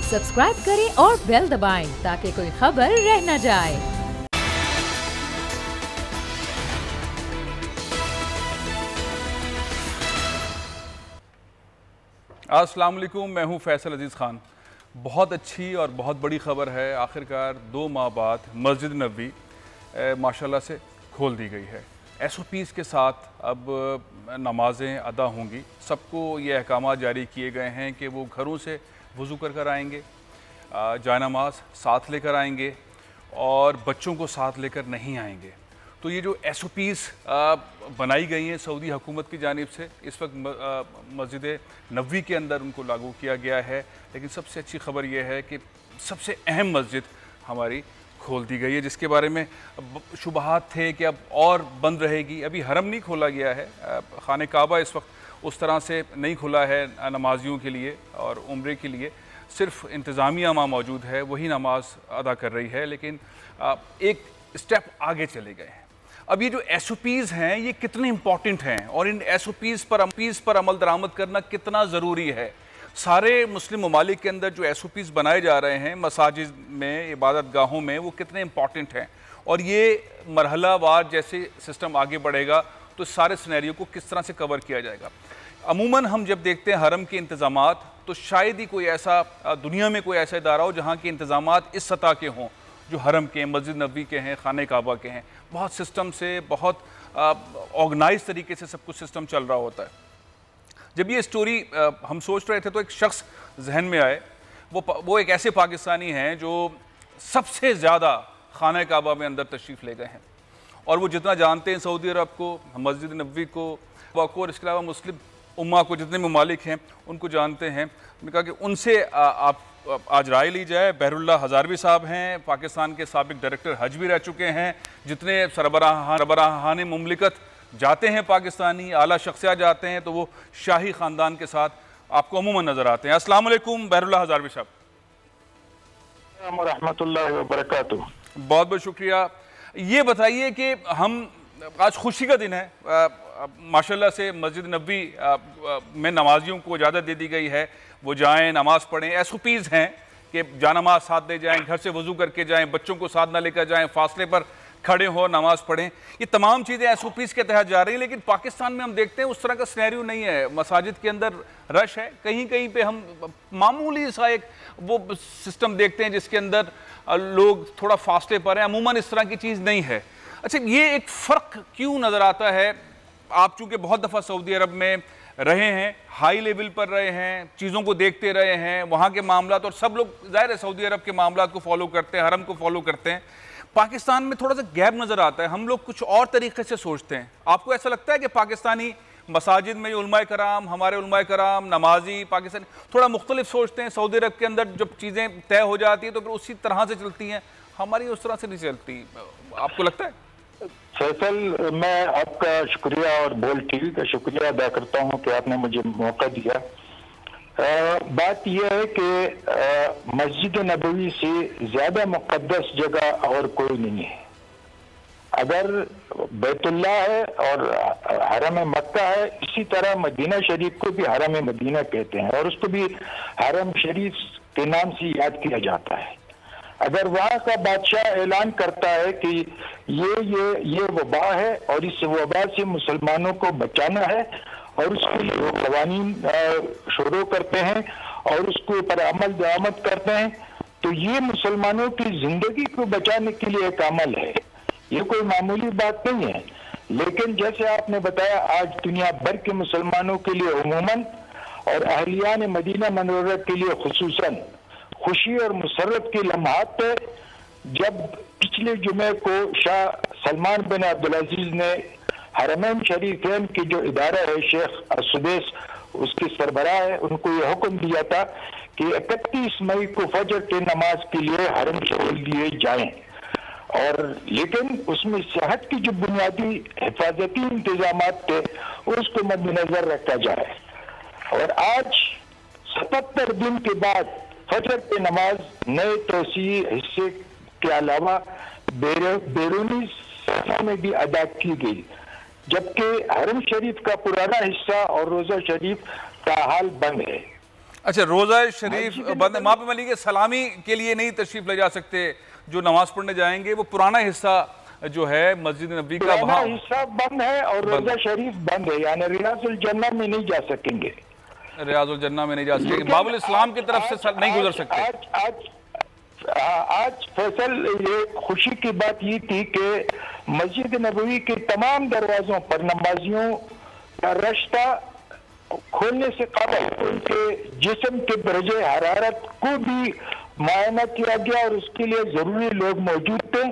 Subscribe करें और bell दबाएं ताकि कोई खबर रह न जाए। अस्सलाम वालेकुम, मैं हूं फैसल अजीज़ ख़ान। बहुत अच्छी और बहुत बड़ी ख़बर है। आखिरकार 2 माह बाद मस्जिद नबवी माशाल्लाह से खोल दी गई है। SOPs के साथ अब नमाज़ें अदा होंगी। सबको ये अहकाम जारी किए गए हैं कि वो घरों से वज़ू कर आएंगे, जायनमाज़ साथ लेकर आएंगे और बच्चों को साथ लेकर नहीं आएंगे। तो ये जो SOPs बनाई गई हैं सऊदी हुकूमत की जानिब से, इस वक्त मस्जिद नबवी के अंदर उनको लागू किया गया है। लेकिन सबसे अच्छी ख़बर यह है कि सबसे अहम मस्जिद हमारी खोल दी गई है, जिसके बारे में शुबहात थे कि अब और बंद रहेगी। अभी हरम नहीं खोला गया है, खाने काबा इस वक्त उस तरह से नहीं खुला है नमाजियों के लिए और उम्रे के लिए। सिर्फ इंतज़ामिया वहाँ मौजूद है, वही नमाज अदा कर रही है। लेकिन एक स्टेप आगे चले गए हैं। अब ये जो SOPs हैं ये कितने इंपॉर्टेंट हैं और इन SOPs पर अमल दरामद करना कितना ज़रूरी है। सारे मुस्लिम ममालिक के अंदर जो SOPs बनाए जा रहे हैं मसाजिद में, इबादत गाहों में, वो कितने इंपॉर्टेंट हैं और ये मरहलावार जैसे सिस्टम आगे बढ़ेगा तो सारे सिनेरियो को किस तरह से कवर किया जाएगा। अमूमन हम जब देखते हैं हरम के इंतज़ामात तो शायद ही कोई ऐसा दुनिया में कोई ऐसा इदारा हो जहाँ के इंतज़ामात इस सतह के हों जो हरम के, मस्जिद नबवी के हैं, खाने काबा के हैं। बहुत सिस्टम से, बहुत ऑर्गेनाइज तरीके से सब कुछ सिस्टम चल रहा होता है। जब ये स्टोरी हम सोच रहे थे तो एक शख्स जहन में आए। वो एक ऐसे पाकिस्तानी हैं जो सबसे ज़्यादा खाने काबा में अंदर तशरीफ़ ले गए हैं और वो जितना जानते हैं सऊदी अरब को, मस्जिद नबवी को और इसके अलावा मुस्लिम उम्मा को, जितने ममालिक हैं उनको जानते हैं। मैंने कहा कि उनसे आप आज राय ली जाए। बहरुल्लाह हज़ारवी साहब हैं, पाकिस्तान के साबिक डायरेक्टर हज भी रह चुके हैं। जितने सरबराहान मुमलिकत जाते हैं पाकिस्तानी, आला शख्सियत जाते हैं तो वो शाही ख़ानदान के साथ आपको अमूमन नज़र आते हैं। अस्सलाम वालेकुम बहरुल्लाह हज़ारवी साहब। रहमतुल्लाहि व बरकातुहू। बहुत बहुत शुक्रिया। ये बताइए कि हम आज खुशी का दिन है, माशाल्लाह से मस्जिद नबवी में नमाजियों को इजाज़त दे दी गई है, वो जाएं, नमाज़ पढ़ें। SOPs हैं कि जानमाज साथ ले जाएं, घर से वज़ू करके जाएं, बच्चों को साथ ना लेकर जाएं, फासले पर खड़े हो नमाज़ पढ़ें। ये तमाम चीज़ें SOPs के तहत जा रही हैं। लेकिन पाकिस्तान में हम देखते हैं उस तरह का सिनेरियो नहीं है। मसाजिद के अंदर रश है, कहीं कहीं पे हम मामूली सा एक वो सिस्टम देखते हैं जिसके अंदर लोग थोड़ा फासले पर हैं। अमूमन इस तरह की चीज़ नहीं है। अच्छा, ये एक फ़र्क क्यों नज़र आता है? आप चूँकि बहुत दफ़ा सऊदी अरब में रहे हैं, हाई लेवल पर रहे हैं, चीज़ों को देखते रहे हैं, वहाँ के मामलात, और सब लोग ज़ाहिर है सऊदी अरब के मामलात को फॉलो करते हैं, हरम को फॉलो करते हैं। पाकिस्तान में थोड़ा सा गैप नज़र आता है, हम लोग कुछ और तरीके से सोचते हैं। आपको ऐसा लगता है कि पाकिस्तानी मसाजिद में उलमाए कराम, हमारे उलमाए कराम, नमाजी पाकिस्तानी थोड़ा मुख्तलिफ सोचते हैं? सऊदी अरब के अंदर जब चीज़ें तय हो जाती हैं तो फिर उसी तरह से चलती हैं, हमारी उस तरह से नहीं चलती। आपको लगता है? फैसल, मैं आपका शुक्रिया और बोल TV का शुक्रिया अदा करता हूँ कि आपने मुझे मौका दिया। बात यह है कि मस्जिद नबवी से ज़्यादा मुक़द्दस जगह और कोई नहीं है। अगर बैतुल्लाह है और हरम मक्का है, इसी तरह मदीना शरीफ को भी हरम मदीना कहते हैं और उसको भी हरम शरीफ के नाम से याद किया जाता है। अगर वहाँ का बादशाह ऐलान करता है कि ये वबा है और इस वबा से मुसलमानों को बचाना है और उसके लिए वो क़वानीन शुरू करते हैं और उसके ऊपर अमल दरामद करते हैं, तो ये मुसलमानों की जिंदगी को बचाने के लिए एक अमल है। ये कोई मामूली बात नहीं है। लेकिन जैसे आपने बताया, आज दुनिया भर के मुसलमानों के लिए उमूमन और अहलियान मदीना मनोरा के लिए खुसूसन खुशी और मुसर्रत के लम्हात थे जब पिछले जुमे को शाह सलमान बिन अब्दुल अजीज ने हरमैन शरीफैन की जो इदारा है शेख सुदेश, उसके सरबराह है, उनको ये हुक्म दिया था कि 31 मई को फजर की नमाज के लिए हरम खोल दिए जाएं। और लेकिन उसमें सेहत की जो बुनियादी हिफाजती इंतजाम थे उसको मद्देनजर रखा जाए। और आज 77 दिन के बाद फजर की नमाज नए तोसी हिस्से के अलावा बैरूनी सफा में भी अदा की गई, जबकि हरम शरीफ का पुराना हिस्सा और रोजा शरीफ का हाल बंद है। अच्छा, रोज़ा शरीफ बंद, वहाँ पे मान लीजिए सलामी के लिए नहीं तशरीफ ले जा सकते, जो नमाज पढ़ने जाएंगे वो पुराना हिस्सा जो है मस्जिद नबी का वहाँ हिस्सा बंद है और रोजा शरीफ बंद है, यानी रियाजुल जन्नह में नहीं जा सकेंगे, रियाजुल जन्नह में नहीं जा सकेंगे, बाबुल इस्लाम की तरफ से नहीं गुजर सकते। आज फैसल ये खुशी की बात ये थी कि मस्जिद नबवी के तमाम दरवाजों पर नमाजियों का रास्ता खोलने से कबल उनके जिस्म के दर्जे हरारत को भी मुआयना किया गया और उसके लिए जरूरी लोग मौजूद थे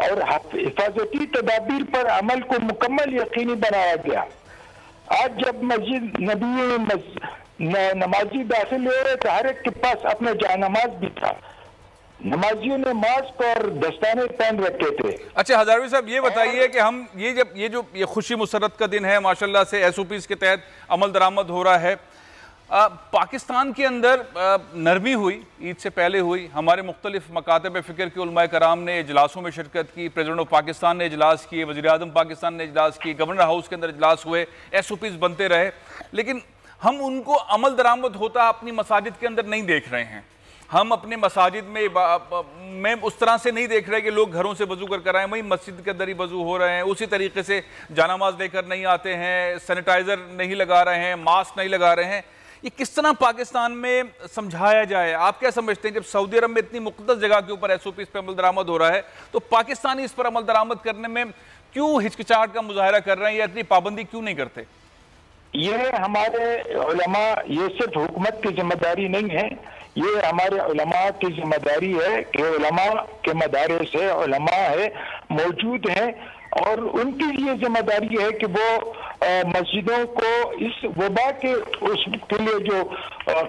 और हिफाजती तदाबीर पर अमल को मुकम्मल यकीनी बनाया गया। आज जब मस्जिद नबी में नमाजी दाखिल हुए तो हर एक के पास अपना जानमाज भी था, नमाजियों ने मास्क और दस्ताने पहन रखे थे। अच्छा हजारवी साहब, ये बताइए कि हम ये खुशी मुसरत का दिन है, माशाल्लाह से SOPs के तहत अमल दरामद हो रहा है। पाकिस्तान के अंदर नरमी हुई, ईद से पहले हुई, हमारे मुख्तलिफ मकातब फ़िक्र के उलमाए कराम ने इजलासों में शिरकत की, प्रेसिडेंट ऑफ पाकिस्तान ने इजलास किए, वज़ीर आज़म पाकिस्तान ने इजलास की, गवर्नर हाउस के अंदर इजलास हुए, SOPs बनते रहे, लेकिन हम उनको अमल दरामद होता अपनी मसाजिद के अंदर नहीं देख रहे हैं। हम अपने मसाजिद में उस तरह से नहीं देख रहे कि लोग घरों से वज़ू कर आए, वहीं मस्जिद के अंदर ही वज़ू हो रहे हैं, उसी तरीके से जानामाज लेकर नहीं आते हैं, सैनिटाइज़र नहीं लगा रहे हैं, मास्क नहीं लगा रहे हैं। ये किस तरह पाकिस्तान में समझाया जाए? आप क्या समझते हैं, जब सऊदी अरब में इतनी मुक़द्दस जगह के ऊपर SOPs पे अमल दरामद हो रहा है, तो पाकिस्तानी इस पर अमल दरामद करने में क्यों हिचकिचाहट का मुजाहरा कर रहे हैं या इतनी पाबंदी क्यों नहीं करते? ये हमारे उलमा, ये सिर्फ हुकूमत की जिम्मेदारी नहीं है, ये हमारे उलमा की जिम्मेदारी है कि उलमा के मदारिस है, उलमा है मौजूद हैं और उनकी ये जिम्मेदारी है कि वो मस्जिदों को इस वबा के उसके लिए जो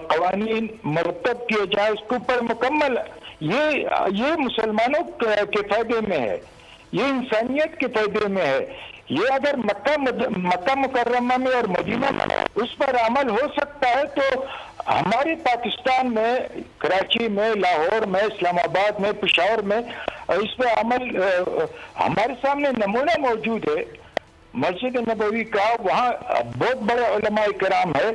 कवानीन मरतब किए जाए उसके ऊपर मुकम्मल, ये मुसलमानों के फायदे में है, ये इंसानियत के फायदे में है। ये अगर मक्का मुकर्रमा में और मदीना में उस पर अमल हो सकता है तो हमारे पाकिस्तान में, कराची में, लाहौर में, इस्लामाबाद में, पेशावर में इस पर अमल हमारे सामने नमूना मौजूद है मस्जिद नबवी का। वहाँ बहुत बड़े उलमाए किराम है,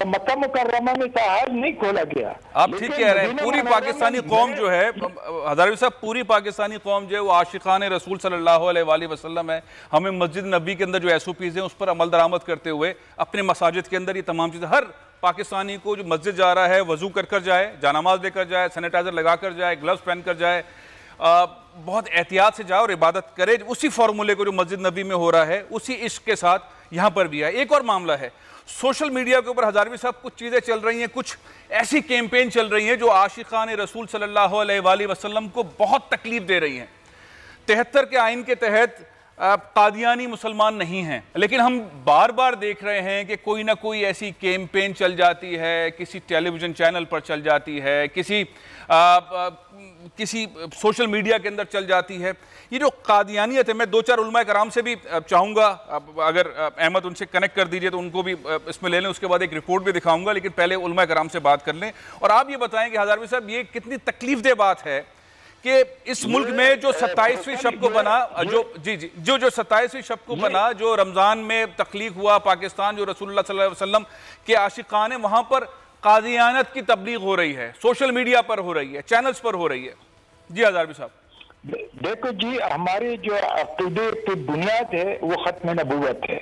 मक्का मुकर्रमा में ताहाज नहीं खोला गया। आप ठीक कह रहे हैं, पूरी पाकिस्तानी कौम जो है, हजारवी साहब, पूरी पाकिस्तानी कौम जो है वो आशिकान रसूल सल्लल्लाहु अलैहि वसल्लम है। हमें मस्जिद नबी के अंदर जो SOPs हैं उस पर अमल दरामद करते हुए अपने मसाजिद के अंदर ये तमाम चीज़ें, हर पाकिस्तानी को जो मस्जिद जा रहा है वज़ू कर जाए, जानामाज लेकर जाए, सैनिटाइज़र लगा कर जाए, ग्लव्स पहन कर जाए, बहुत एहतियात से जाए और इबादत करे। उसी फार्मूले को जो मस्जिद नबी में हो रहा है उसी इश्क के साथ यहाँ पर भी है। एक और मामला है, सोशल मीडिया के ऊपर हजारवी साहब कुछ चीज़ें चल रही हैं, कुछ ऐसी कैंपेन चल रही हैं जो आशिकान रसूल सल्लल्लाहु अलैहि वसल्लम को बहुत तकलीफ दे रही हैं। 73 के आइन के तहत कादियानी मुसलमान नहीं हैं, लेकिन हम बार बार देख रहे हैं कि कोई ना कोई ऐसी कैंपेन चल जाती है, किसी टेलीविज़न चैनल पर चल जाती है, किसी सोशल मीडिया के अंदर चल जाती है। ये जो कादियानियत है, मैं 2-4 उलमाए कराम से भी चाहूँगा, अगर अहमद उनसे कनेक्ट कर दीजिए तो उनको भी इसमें ले लें, उसके बाद एक रिपोर्ट भी दिखाऊंगा, लेकिन पहले उलमाए कराम से बात कर लें। और आप ये बताएं कि हजारवी साहब, ये कितनी तकलीफदेह बात है कि इस मुल्क में जो 27वीं शब को बना, जो 27वीं शब को बना, जो रमज़ान में तख्लीक हुआ पाकिस्तान, जो रसूलुल्लाह सल्लल्लाहु अलैहि वसल्लम के आशिकान है, वहाँ पर कादियानत की तबलीग हो रही है, सोशल मीडिया पर हो रही है, चैनल्स पर हो रही है। जी हजारवी साहब, देखो जी, हमारी जो अक़ीदे की बुनियाद है वो खत्म नबूवत है।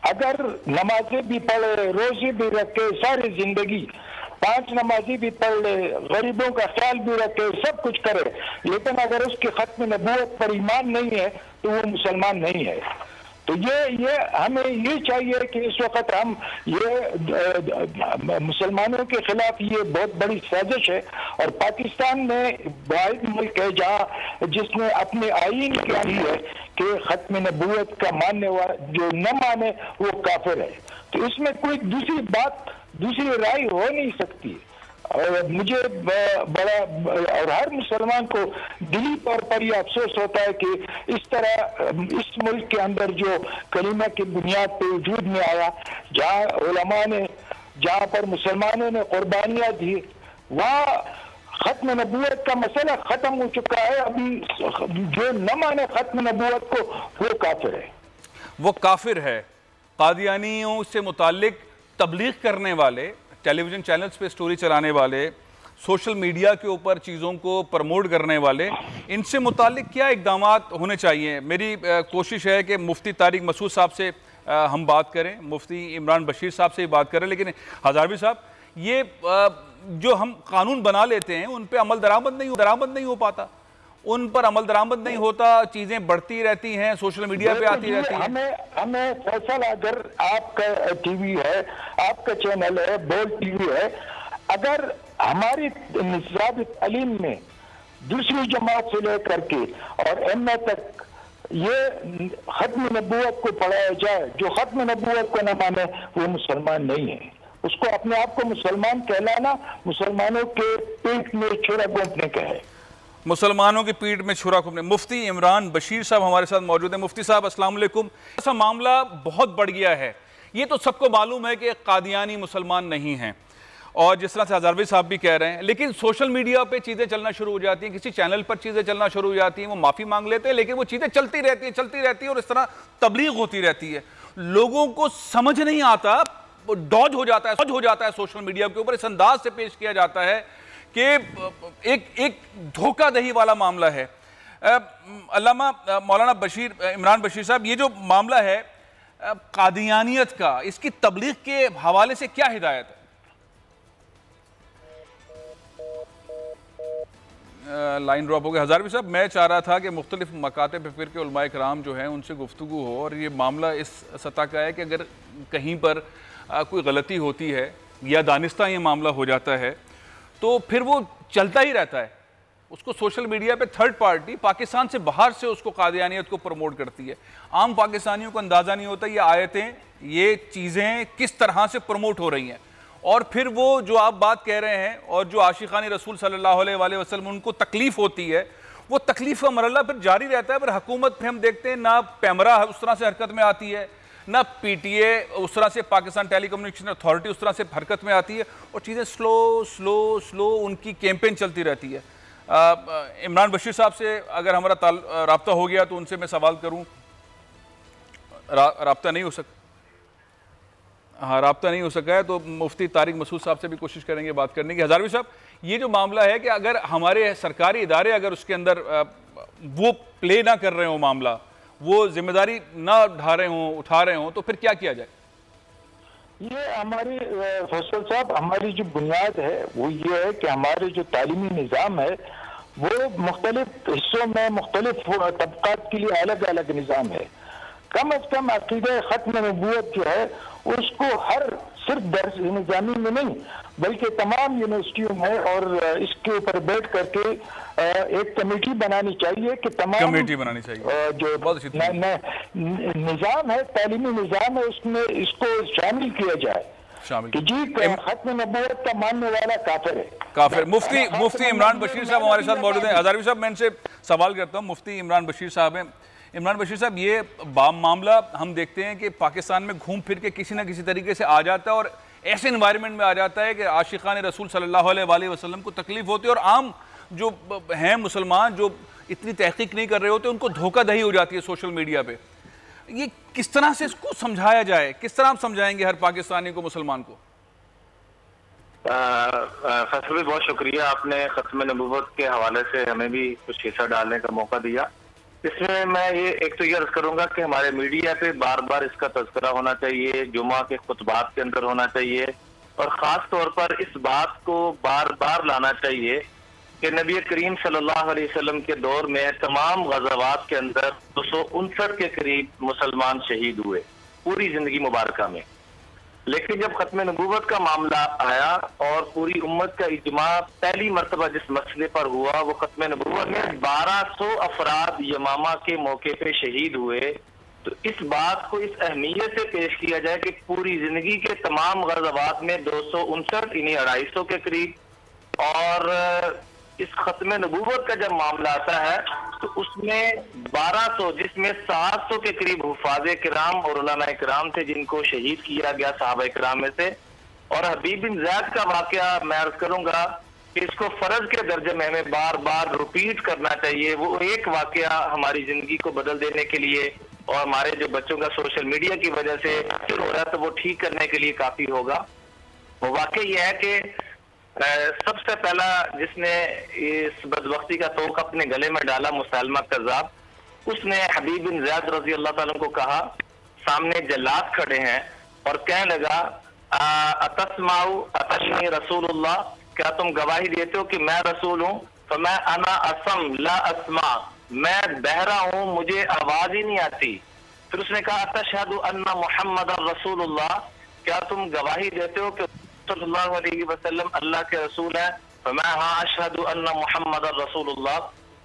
अगर नमाजें भी पढ़े, रोजे भी रखे, सारी जिंदगी 5 नमाजी भी पढ़ ले, गरीबों का ख्याल भी रखे, सब कुछ करे, लेकिन अगर उसकी खत्म नबूवत पर ईमान नहीं है तो वो मुसलमान नहीं है। तो ये हमें ये चाहिए कि इस वक्त हम ये मुसलमानों के खिलाफ ये बहुत बड़ी साजिश है और पाकिस्तान में वाहिद मुल्क है जहाँ जिसने अपने आईन किया है कि खत्म नबूवत का मानने वाला जो न माने वो काफिर है। तो इसमें कोई दूसरी राय हो नहीं सकती। और मुझे बड़ा और हर मुसलमान को दिली तौर पर यह अफसोस होता है कि इस तरह इस मुल्क के अंदर जो कलीमा की बुनियाद पे वजूद में आया, जहाँ उलमा ने, जहाँ पर मुसलमानों ने कुर्बानियाँ दी, वहाँ खत्म नबूवत का मसला खत्म हो चुका है। अभी जो न माने खत्म नबूवत को वो काफिर है, वो काफिर है। कादियानियों से मुतालिक तबलीग करने वाले, टेलीविज़न चैनल्स पे स्टोरी चलाने वाले, सोशल मीडिया के ऊपर चीज़ों को प्रमोट करने वाले, इनसे मुतालिक क्या इकदाम होने चाहिए? मेरी कोशिश है कि मुफ्ती तारिक मसूद साहब से हम बात करें, मुफ्ती इमरान बशीर साहब से ही बात करें, लेकिन हज़ारवी साहब, ये जो हम कानून बना लेते हैं उन पर अमल दरामद नहीं हो पाता, उन पर अमल दरामद नहीं होता, चीजें बढ़ती रहती हैं, सोशल मीडिया पे आती रहती हैं। हमें फैसल, अगर आपका टीवी है, आपका चैनल है, बोल टीवी है, अगर हमारी निज़ाम तालीम में दूसरी जमात से लेकर के और एमए तक ये खत्म नबूवत को पढ़ाया जाए, जो खत्म नबूवत को न माने वो मुसलमान नहीं है। उसको अपने आप को मुसलमान कहलाना मुसलमानों के पेट में छुरा घोंपने का है, मुसलमानों की पीठ में छुरा घोंपने। मुफ्ती इमरान बशीर साहब हमारे साथ मौजूद हैं। मुफ्ती साहब अस्सलाम वालेकुम। ऐसा मामला बहुत बढ़ गया है, ये तो सबको मालूम है कि कादियानी मुसलमान नहीं हैं, और जिस तरह से हज़ारवी साहब भी कह रहे हैं, लेकिन सोशल मीडिया पे चीज़ें चलना शुरू हो जाती हैं, किसी चैनल पर चीज़ें चलना शुरू हो जाती हैं, वो माफ़ी मांग लेते हैं, लेकिन वो चीज़ें चलती रहती है और इस तरह तबलीग होती रहती है। लोगों को समझ नहीं आता, डॉज हो जाता है सोशल मीडिया के ऊपर, इस अंदाज से पेश किया जाता है कि एक धोखाधही वाला मामला है। अल्लामा मौलाना इमरान बशीर साहब, ये जो मामला है कादियानियत का, इसकी तबलीग के हवाले से क्या हिदायत है? लाइन ड्रॉप हो गया। हज़ारवी साहब, मैं चाह रहा था कि मुख्तलिफ मकातब फ़िक़्ह के उलमाए कराम जो हैं उनसे गुफ्तगू हो, और ये मामला इस सतह का है कि अगर कहीं पर कोई गलती होती है या दानिस्ता ये मामला हो जाता है तो फिर वो चलता ही रहता है, उसको सोशल मीडिया पे थर्ड पार्टी पाकिस्तान से बाहर से उसको कादियानियत को प्रमोट करती है। आम पाकिस्तानियों को अंदाज़ा नहीं होता ये आयतें, ये चीज़ें किस तरह से प्रमोट हो रही हैं, और फिर वो जो आप बात कह रहे हैं और जो आशिकानी रसूल सल्लल्लाहु अलैहि वसल्लम उनको तकलीफ़ होती है, वो तकलीफ़ का मरहला फिर जारी रहता है। फिर हुकूमत फिर हम देखते हैं ना पैमरा उस तरह से हरकत में आती है, ना पीटीए उस तरह से, पाकिस्तान टेलीकम्युनिकेशन अथॉरिटी उस तरह से हरकत में आती है, और चीज़ें स्लो उनकी कैंपेन चलती रहती है। इमरान बशीर साहब से अगर हमारा राब्ता हो गया तो उनसे मैं सवाल करूं। राब्ता नहीं हो सका, हाँ राब्ता नहीं हो सका है तो मुफ्ती तारिक मसूद साहब से भी कोशिश करेंगे बात करने की। हज़ारवी साहब, ये जो मामला है कि अगर हमारे सरकारी इदारे अगर उसके अंदर वो प्ले ना कर रहे हो मामला, वो जिम्मेदारी ना उठा रहे हों, तो फिर क्या किया जाए? ये हमारी फैसल साहब, हमारी जो बुनियाद है वो ये है कि हमारे जो तालीमी निज़ाम है वो मुख्तलिफ हिस्सों में मुख्तलिफ तबकात के लिए अलग अलग निज़ाम है। कम अज कम अकीदे खत्म नबूवत जो है उसको हर सिर्फ दर्स निज़ामी में नहीं बल्कि तमाम यूनिवर्सिटियों में और इसके ऊपर बैठ करके एक कमेटी बनानी चाहिए कि तमाम कमेटी बनानी चाहिए जो निज़ाम है, तालीमी निज़ाम है, उसमें इसको शामिल किया जाए कि जी खत्म नबूवत का मानने वाला काफिर है, काफिर। मुफ्ती इमरान बशीर साहब हमारे साथ मौजूद हैं। हज़ारवी साहब, मैं इनसे सवाल करता हूँ, मुफ्ती इमरान बशीर साहब हैं। इमरान बशीर साहब, ये मामला हम देखते हैं कि पाकिस्तान में घूम फिर के किसी न किसी तरीके से आ जाता है और ऐसे इन्वायरमेंट में आ जाता है कि आशिकान रसूल सल्लल्लाहु अलैहि वसल्लम को तकलीफ होती है, और आम जो हैं मुसलमान जो इतनी तहकीक नहीं कर रहे होते उनको धोखाधही हो जाती है सोशल मीडिया पे। ये किस तरह से इसको समझाया जाए, किस तरह आप समझाएंगे हर पाकिस्तानी को, मुसलमान को? फैसल भाई, बहुत शुक्रिया, आपने खत्म नबूवत के हवाले से हमें भी कुछ हिस्सा डालने का मौका दिया। इसमें मैं ये एक तो ये अर्ज करूंगा कि हमारे मीडिया पे बार बार इसका तज़किरा होना चाहिए, जुमा के खुतबात के अंदर होना चाहिए, और ख़ास तौर पर इस बात को बार बार लाना चाहिए कि नबी करीम सल्लल्लाहु अलैहि वसल्लम के दौर में तमाम गज़वात के अंदर 259 के करीब मुसलमान शहीद हुए पूरी ज़िंदगी मुबारक में। लेकिन जब खत्म नबूवत का मामला आया और पूरी उम्मत का इज्मा पहली मरतबा जिस मसले पर हुआ वो खत्म नबूवत में 1200 अफराद यमामा के मौके पे शहीद हुए, तो इस बात को इस अहमियत से पेश किया जाए कि पूरी जिंदगी के तमाम गज़वात में 259 इन्हीं 250 के करीब, और इस खत्म नबूवत का जब मामला आता है तो उसमें 1200 जिसमें 700 के करीब हुफ़ाज़े किराम और उलमाए किराम थे जिनको शहीद किया गया सहाबा किराम में से। और हबीब बिन ज़ैद का वाक़या मैं अर्ज़ करूंगा कि इसको फ़र्ज के दर्जे में हमें बार बार रिपीट करना चाहिए। वो एक वाक़या हमारी ज़िंदगी को बदल देने के लिए और हमारे जो बच्चों का सोशल मीडिया की वजह से हो रहा है तो वो ठीक करने के लिए काफ़ी होगा। वो वाकई ये है कि सबसे पहला जिसने इस बदबख्ती का तोक अपने गले में डाला मुसलमा कज़्ज़ाब, उसने हबीब बिन ज़ियाद रज़ी अल्लाह ताला को कहा, सामने जल्लाद खड़े हैं और कहने लगा अतस्माउ अतशनी रसूलुल्लाह, क्या तुम गवाही देते हो कि मैं रसूल हूँ? तो मैं अना असम ला अस्मा, मैं बहरा हूँ, मुझे आवाज ही नहीं आती। फिर उसने कहा अतशहदु अन्ना मुहम्मद रसूलुल्लाह, क्या तुम गवाही देते हो कि सल्लल्लाहु अलैहि वसल्लम अल्लाह के रसूल है? तो मैं हाँ अशहदु अन्ना मुहम्मद रसूलुल्लाह।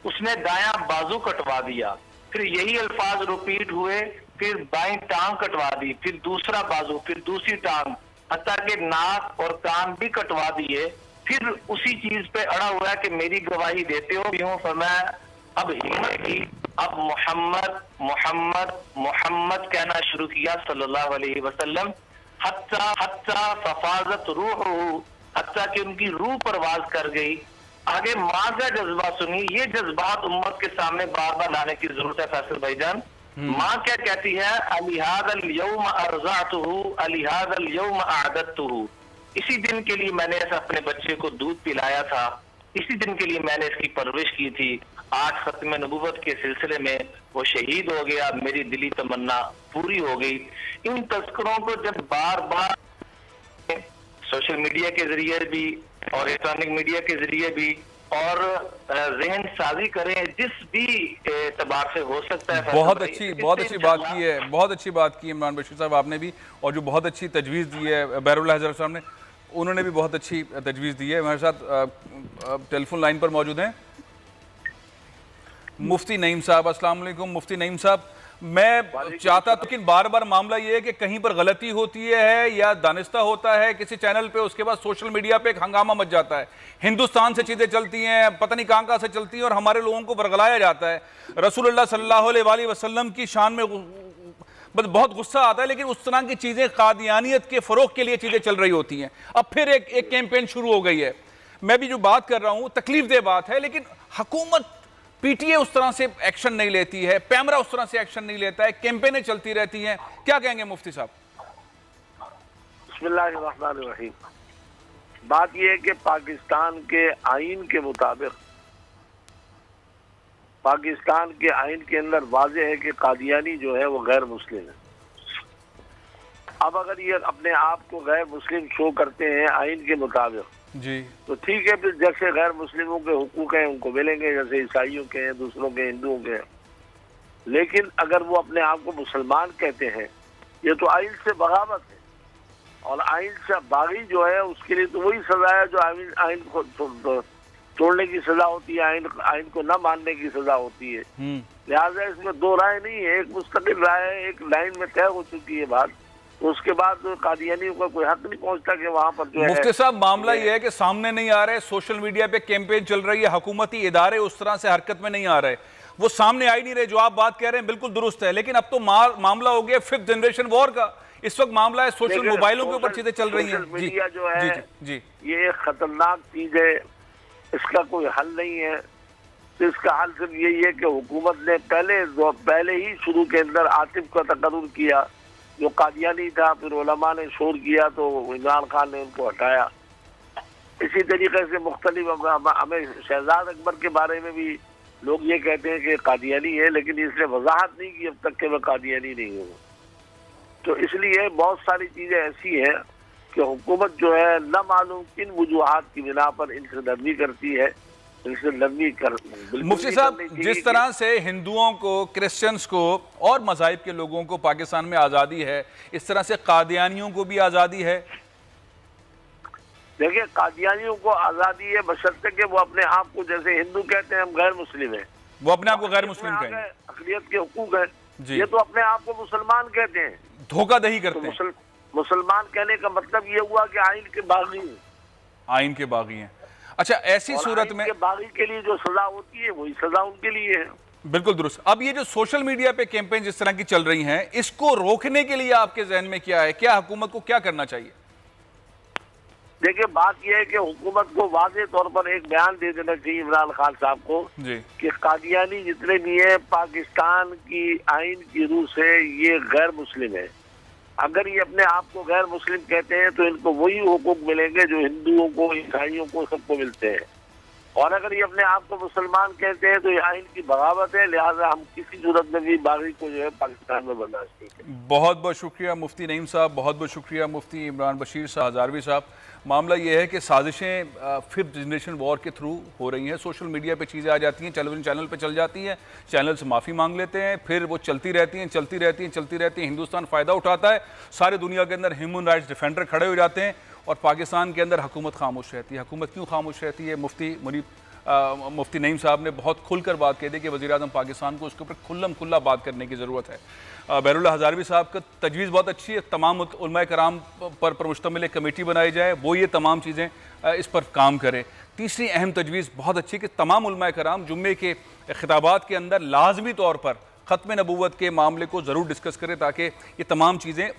उसने दायां बाजू कटवा दिया, फिर यही अल्फाज रिपीट हुए, फिर बाईं टांग कटवा दी, फिर दूसरा बाजू, फिर दूसरी टांग, हत्ता के नाक और कान भी कटवा दिए। फिर उसी चीज पे अड़ा हुआ है कि मेरी गवाही देते हो यूं। फरमाया अब हिम्मत की, अब मोहम्मद मोहम्मद मोहम्मद कहना शुरू किया सल्लल्लाहु अलैहि वसल्लम। हत्ता फफाजत रूह, हत्ता कि उनकी रूह परवाज कर गई। आगे माँ का जज्बा सुनी, ये जज्बात उम्मत के सामने बार बार लाने की जरूरत है फैसल भाईजान। माँ क्या कहती है? अलिहादल यौम अर्ज़अतुहु अलिहादल यौम अअदतुहु, इसी दिन के लिए मैंने अपने बच्चे को दूध पिलाया था, इसी दिन के लिए मैंने इसकी परवरिश की थी। आज खत्म नबूवत के सिलसिले में वो शहीद हो गया, मेरी दिली तमन्ना पूरी हो गई। इन तस्करों को जब बार बार सोशल मीडिया के जरिए भी और इलेक्ट्रॉनिक मीडिया के जरिए भी और जहन साजी करें, जिस भी एतबार से हो सकता है। बहुत अच्छी बात की है, बहुत अच्छी बात की इमरान बशीर साहब आपने भी, और जो बहुत अच्छी तजवीज़ दी है बैरुल्लाह हज़रत साहब ने, उन्होंने भी बहुत अच्छी तजवीज़ दी है। हमारे साथ टेलीफोन लाइन पर मौजूद हैं मुफ्ती नईम साहब। अस्सलाम वालेकुम मुफ्ती नईम साहब, मैं चाहता तो, लेकिन बार बार मामला ये है कि कहीं पर गलती होती है या दानिस्ता होता है किसी चैनल पे, उसके बाद सोशल मीडिया पे एक हंगामा मच जाता है। हिंदुस्तान से चीज़ें चलती हैं, पता नहीं कहाँ से चलती हैं, और हमारे लोगों को बरगलाया जाता है। रसूलुल्लाह सल्लल्लाहु अलैहि वसल्लम की शान में बस बहुत गुस्सा आता है, लेकिन उस तरह की चीज़ें कादियानियत के फ़रोग के लिए चीज़ें चल रही होती हैं। अब फिर एक कैंपेन शुरू हो गई है। मैं भी जो बात कर रहा हूँ तकलीफ दे बात है, लेकिन हुकूमत पीटीए उस तरह से एक्शन नहीं लेती है, पैमरा उस तरह से एक्शन नहीं लेता है, कैंपेनें चलती रहती हैं। क्या कहेंगे मुफ्ती साहब? बिस्मिल्लाहिर्रहमानिर्रहीम। बात यह है कि पाकिस्तान के आइन के मुताबिक, पाकिस्तान के आइन के अंदर वाज़ेह है कि कादियानी जो है वो गैर मुस्लिम है। अब अगर ये अपने आप को गैर मुस्लिम शो करते हैं आइन के मुताबिक जी, तो ठीक है, फिर जैसे गैर मुस्लिमों के हुकूक हैं उनको मिलेंगे, जैसे ईसाइयों के हैं, दूसरों के, हिंदुओं के हैं। लेकिन अगर वो अपने आप को मुसलमान कहते हैं, ये तो आइन से बगावत है, और आइन से बागी जो है उसके लिए तो वही सजा है जो आइन को तोड़ने की सजा होती है, आइन को न मानने की सजा होती है। लिहाजा इसमें दो राय नहीं है, एक मुस्तकिल राय है, एक लाइन में तय हो चुकी है बात। उसके बाद कादियानियों का कोई हक नहीं पहुंचता कि वहां पर जो है। मुफ्ती साहब मामला ये है कि सामने नहीं आ रहे, सोशल मीडिया पे कैंपेन चल रही है, हुकूमती इदारे उस तरह से हरकत में नहीं आ रहे, वो सामने आ ही नहीं रहे। जो आप बात कह रहे हैं बिल्कुल दुरुस्त है, लेकिन अब तो मामला हो गया 5th जनरेशन वॉर का। इस वक्त मामला है सोशल मोबाइलों के ऊपर चीजें चल रही हैं। मीडिया जो है जी, ये एक खतरनाक चीज है, इसका कोई हल नहीं है। तो इसका हल सिर्फ यही है कि हुकूमत ने पहले ही शुरू के अंदर आतिफ का तकर्रुर किया, जो कादियानी था, फिर उलमा ने शोर किया तो इमरान खान ने उनको हटाया। इसी तरीके से मुख्तलिफ, हमें शहजाद अकबर के बारे में भी लोग ये कहते हैं कि कादियानी है, लेकिन इसने वजाहत नहीं की अब तक कि वह कादियानी नहीं हो। तो इसलिए बहुत सारी चीज़ें ऐसी हैं कि हुकूमत जो है न मालूम किन वजूहात की बिना पर इनसे नरमी करती है, इनसे नरमी कर। मुफ्ती साहब, जिस तरह से हिंदुओं को, क्रिश्चियंस को और मज़ाहिब के लोगों को पाकिस्तान में आज़ादी है, इस तरह से कादियानियों को भी आज़ादी है। देखिए, कादियानियों को आज़ादी है बशर्ते कि वो अपने आप को, जैसे हिंदू कहते हैं हम गैर मुस्लिम हैं, वो अपने आप को गैर मुस्लिम कहेंगे, अक़लियत के हुकूक है। ये तो अपने आप को मुसलमान कहते हैं, धोखाधड़ी करते हैं। मुसलमान कहने का मतलब ये हुआ कि आइन के बागी हैं, आइन के बागी हैं। अच्छा, ऐसी सूरत में बागी के लिए जो सजा होती है वही सजा उनके लिए है। बिल्कुल दुरुस्त। अब ये जो सोशल मीडिया पे कैंपेन जिस तरह की चल रही हैं, इसको रोकने के लिए आपके जहन में क्या है? क्या हुकूमत को क्या करना चाहिए? देखिए, बात यह है कि हुकूमत को वाज़ेह तौर पर एक बयान दे देना चाहिए इमरान खान साहब को जी, कि कादियानी जितने भी हैं पाकिस्तान की आइन की रूह से ये गैर मुस्लिम है, अगर ये अपने आप को गैर मुस्लिम कहते हैं तो इनको वही हुकूक मिलेंगे जो हिंदुओं को, ईसाइयों को, सबको मिलते हैं। और अगर ये अपने आप को मुसलमान कहते हैं तो ये आइन की बगावत है, लिहाजा हम किसी सूरत में भी बागी को जो है पाकिस्तान में बर्दाश्त नहीं करेंगे। बहुत बहुत शुक्रिया मुफ्ती नईम साहब, बहुत बहुत शुक्रिया मुफ्ती इमरान बशीर साहब, हज़ारवी साहब। मामला ये है कि साजिशें फिफ्थ जनरेशन वॉर के थ्रू हो रही हैं। सोशल मीडिया पे चीज़ें आ जाती हैं, टेलीविजन चैनल पे चल जाती हैं, चैनल से माफ़ी मांग लेते हैं, फिर वो चलती रहती हैं, चलती रहती हैं, चलती रहती हैं। हिंदुस्तान फ़ायदा उठाता है, सारे दुनिया के अंदर ह्यूमन राइट्स डिफेंडर खड़े हो जाते हैं और पाकिस्तान के अंदर हुकूमत खामोश रहती है। हुकूमत क्यों खामोश रहती है? मुफ्ती नईम साहब ने बहुत खुलकर बात कह दी कि वज़ीर-ए-आज़म पाकिस्तान को उसके ऊपर खुल्लम खुल्ला बात करने की ज़रूरत है। बहरुल्लाह हज़ारवी साहब का तजवीज़ बहुत अच्छी है, तमाम उलमाए कराम पर मुश्तमिल एक कमेटी बनाई जाए, वो ये तमाम चीज़ें इस पर काम करे। तीसरी अहम तजवीज़ बहुत अच्छी कि तमाम उलमाए कराम जुम्मे के खिताबात के अंदर लाजमी तौर पर ख़त्म नबूवत के मामले को ज़रूर डिस्कस करें ताकि ये तमाम चीज़ें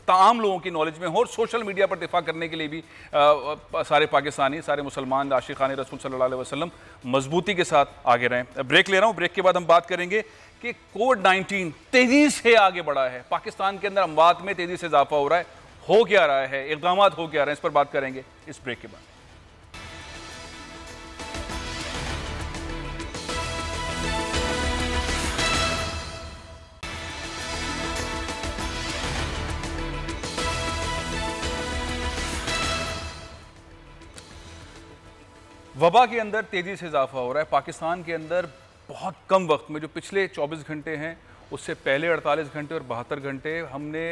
आम लोगों की नॉलेज में हो और सोशल मीडिया पर दिफा करने के लिए भी सारे पाकिस्तानी, सारे मुसलमान आशिक़ान रसूल सल्लल्लाहु अलैहि वसल्लम मजबूती के साथ आगे रहें। ब्रेक ले रहा हूँ, ब्रेक के बाद हम बात करेंगे कि कोविड-19 तेज़ी से आगे बढ़ा है, पाकिस्तान के अंदर अमवात में तेज़ी से इजाफा हो रहा है, हो क्या रहा है, इक़दामात हो क्या रहे हैं, इस पर बात करेंगे इस ब्रेक के बाद। वबा के अंदर तेज़ी से इजाफा हो रहा है। पाकिस्तान के अंदर बहुत कम वक्त में, जो पिछले 24 घंटे हैं उससे पहले 48 घंटे और 72 घंटे हमने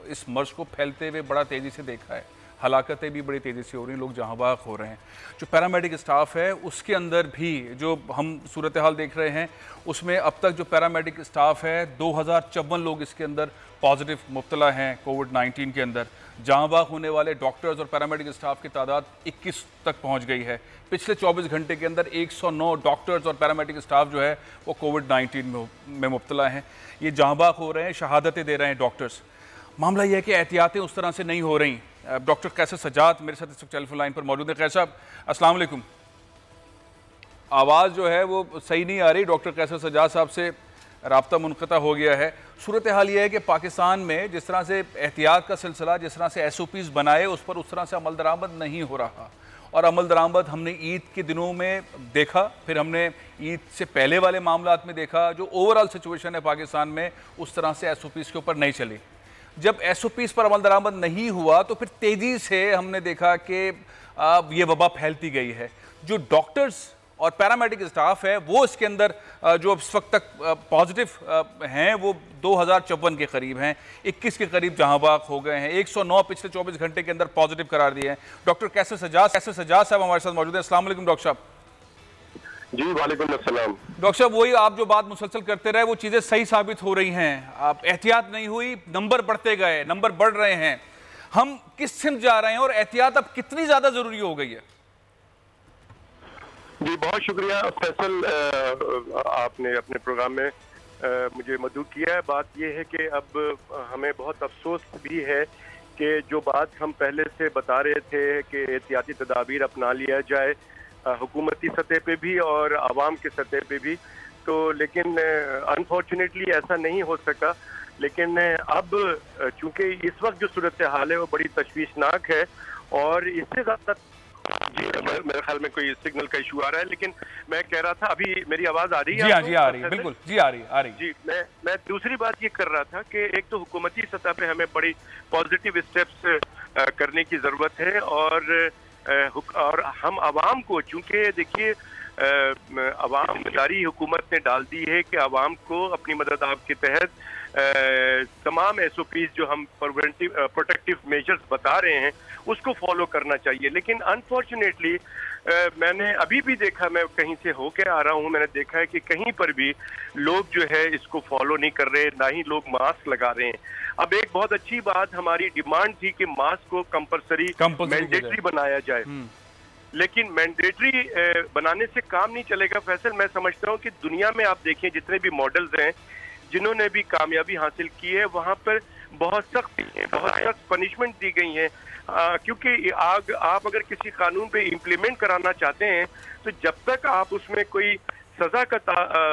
इस मर्ज को फैलते हुए बड़ा तेज़ी से देखा है। हलाकतें भी बड़ी तेज़ी से हो रही हैं, लोग जहाँ बाग हो रहे हैं। जो पैरामेडिक स्टाफ है उसके अंदर भी जो हम सूरत हाल देख रहे हैं उसमें अब तक जो पैरामेडिक स्टाफ है 2054 लोग इसके अंदर पॉजिटिव मुब्तला हैं कोविड-19 के अंदर। जहाँ बाग होने वाले डॉक्टर्स और पैरामेडिक स्टाफ की तादाद 21 तक पहुँच गई है। पिछले 24 घंटे के अंदर 109 डॉक्टर्स और पैरामेडिक स्टाफ जो है वो कोविड-19 में मुब्तला हैं। ये जहाँ बाग हो रहे हैं, शहादतें दे रहे हैं डॉक्टर्स। मामला यह है कि एहतियातें उस तरह से नहीं हो रही। डॉक्टर कैसर सजाद मेरे साथ इस वक्त टेलीफोन लाइन पर मौजूद है। कैसर साहब अस्सलाम वालेकुम। आवाज़ जो है वो सही नहीं आ रही, डॉक्टर कैसर सजाद साहब से राब्ता मुनक़ता हो गया है। सूरत हाल ये है कि पाकिस्तान में जिस तरह से एहतियात का सिलसिला, जिस तरह से SOPs बनाए उस पर उस तरह से अमल दरामद नहीं हो रहा। और अमल दरामद हमने ईद के दिनों में देखा, फिर हमने ईद से पहले वाले मामलात में देखा। जो ओवरऑल सिचुएशन है पाकिस्तान में उस तरह से SOPs के ऊपर नहीं चली। जब SOPs पर अमल दरामद नहीं हुआ तो फिर तेज़ी से हमने देखा कि ये वबा फैलती गई है। जो डॉक्टर्स और पैरामेडिक स्टाफ है वो इसके अंदर जो इस वक्त तक पॉजिटिव हैं वो 2054 के करीब हैं, 21 के करीब जहाँ बाग हो गए हैं, 109 पिछले 24 घंटे के अंदर पॉजिटिव करार दिए हैं। डॉक्टर कैसर सजाद साहब हमारे साथ मौजूद हैं। अस्सलाम वालेकुम डॉक्टर साहब। जी वालेकुम अस्सलाम। डॉक्टर साहब वही आप जो बात मुसलसल करते रहे वो चीज़ें सही साबित हो रही हैं। आप एहतियात नहीं हुई, नंबर बढ़ते गए, नंबर बढ़ रहे हैं। हम किस सिमत जा रहे हैं और एहतियात अब कितनी ज़्यादा ज़रूरी हो गई है? जी बहुत शुक्रिया फैसल, आपने अपने प्रोग्राम में मुझे मदऊ किया है। बात यह है कि अब हमें बहुत अफसोस भी है कि जो बात हम पहले से बता रहे थे कि एहतियाती तदाबीर अपना लिया जाए हुकूमती सतह पे भी और आवाम के सतह पे भी, तो लेकिन अनफॉर्चुनेटली ऐसा नहीं हो सका। लेकिन अब चूंकि इस वक्त जो सूरत हाल है वो बड़ी तशवीशनाक है और इससे ज़्यादा जी मेरे ख्याल में कोई सिग्नल का इशू आ रहा है, लेकिन मैं कह रहा था अभी मेरी आवाज़ आ रही है? जी आ रही है, बिल्कुल जी आ रही। जी मैं दूसरी बात ये कर रहा था कि एक तो हुकूमती सतह पे हमें बड़ी पॉजिटिव स्टेप्स करने की ज़रूरत है और हम आवाम को, चूँकि देखिए आवाम जारी हुकूमत ने डाल दी है कि आवाम को अपनी मदद आपके तहत तमाम SOPs जो हम प्रोटेक्टिव मेजर्स बता रहे हैं उसको फॉलो करना चाहिए। लेकिन अनफॉर्चुनेटली मैंने अभी भी देखा, मैं कहीं से होके आ रहा हूँ, मैंने देखा है कि कहीं पर भी लोग जो है इसको फॉलो नहीं कर रहे, ना ही लोग मास्क लगा रहे हैं। अब एक बहुत अच्छी बात, हमारी डिमांड थी कि मास्क को कंपलसरी मैंडेटरी बनाया जाए, लेकिन मैंडेटरी बनाने से काम नहीं चलेगा। फैसल, मैं समझता हूँ कि दुनिया में आप देखिए जितने भी मॉडल्स हैं जिन्होंने भी कामयाबी हासिल की है वहाँ पर बहुत सख्त पनिशमेंट दी गई है, क्योंकि आप अगर किसी कानून पे इम्प्लीमेंट कराना चाहते हैं तो जब तक आप उसमें कोई सजा का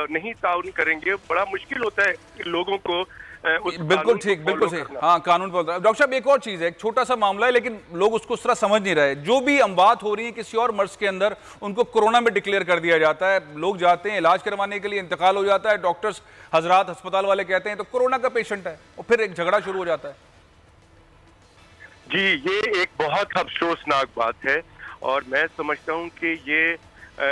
नहीं ताउन करेंगे बड़ा मुश्किल होता है लोगों को बिल्कुल ठीक, बिल्कुल सही। हाँ, कानून पर डॉक्टर साहब एक और चीज़ है, एक छोटा सा मामला है लेकिन लोग उसको उस तरह समझ नहीं रहे। जो भी अमवात हो रही है किसी और मर्ज के अंदर, उनको कोरोना में डिक्लेयर कर दिया जाता है। लोग जाते हैं इलाज करवाने के लिए, इंतकाल हो जाता है, डॉक्टर्स हजरात अस्पताल वाले कहते हैं तो कोरोना का पेशेंट है, और फिर एक झगड़ा शुरू हो जाता है। जी, ये एक बहुत अफसोसनाक बात है और मैं समझता हूँ कि ये